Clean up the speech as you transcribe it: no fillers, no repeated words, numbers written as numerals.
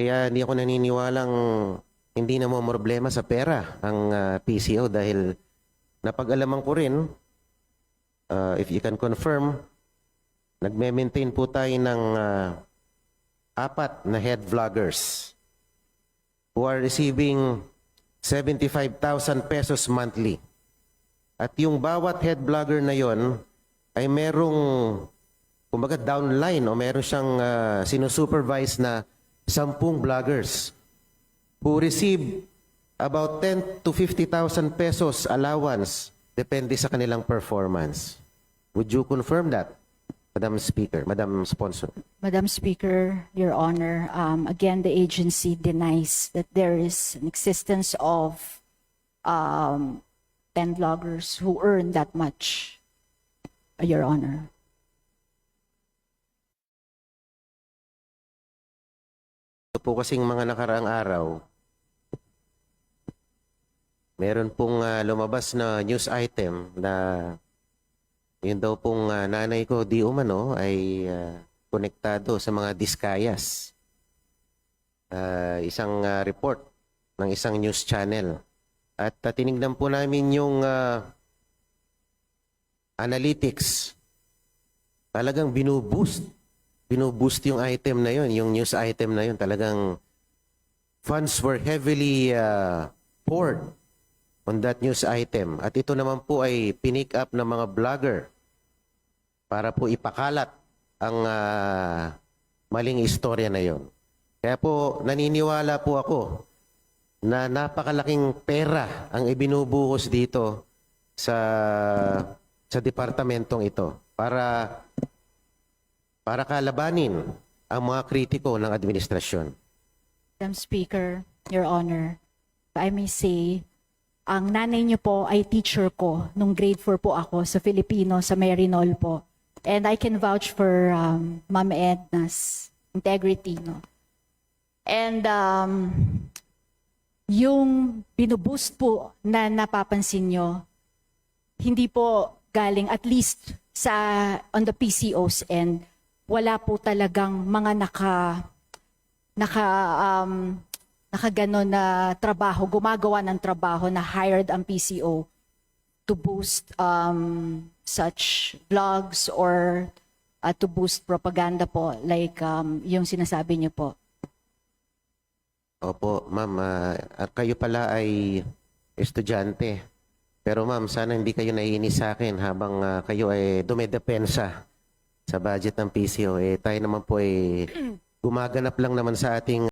Kaya hindi ako naniniwalang hindi na mo problema sa pera ang PCO dahil napag-alaman ko rin, if you can confirm, nagme-maintain po tayo ng 4 na head vloggers who are receiving 75,000 pesos monthly. At yung bawat head vlogger na yon ay merong, kumbaga downline o meron siyang sinusupervise na 10 vloggers who receive about 10 to 50,000 pesos allowance depende sa kanilang performance. Would you confirm that, Madam Speaker, Madam Sponsor? Madam Speaker, Your Honor, again, the agency denies that there is an existence of 10 vloggers who earn that much, Your Honor. Ito po kasing mga nakaraang araw, meron pong lumabas na news item na yun daw pong nanay ko di umano ay konektado sa mga diskayas. Isang report ng isang news channel. At tinignan po namin yung analytics. Talagang binuboost yung item na yun, yung news item na yun. Talagang funds were heavily poured on that news item. At ito naman po ay pinick up ng mga vlogger para po ipakalat ang maling istorya na yon. Kaya po naniniwala po ako na napakalaking pera ang ibinubuhos dito sa departamentong ito para kalabanin ang mga kritiko ng administrasyon. Madam Speaker, Your Honor, if I may say, ang nanay niyo po ay teacher ko nung grade 4 po ako sa Filipino, sa Marinol po. And I can vouch for Ma'am Edna's integrity, no? And yung binuboost po na napapansin nyo, hindi po galing at least on the PCO's end, wala po talagang mga nakaganon na trabaho, gumagawa ng trabaho na hired ang PCO to boost such vlogs or to boost propaganda po like yung sinasabi niyo po. Opo, ma'am. Kayo pala ay estudyante. Pero ma'am, sana hindi kayo naiinis sa akin habang kayo ay dumedepensa sa budget ng PCO. Tayo naman po ay gumaganap lang naman sa ating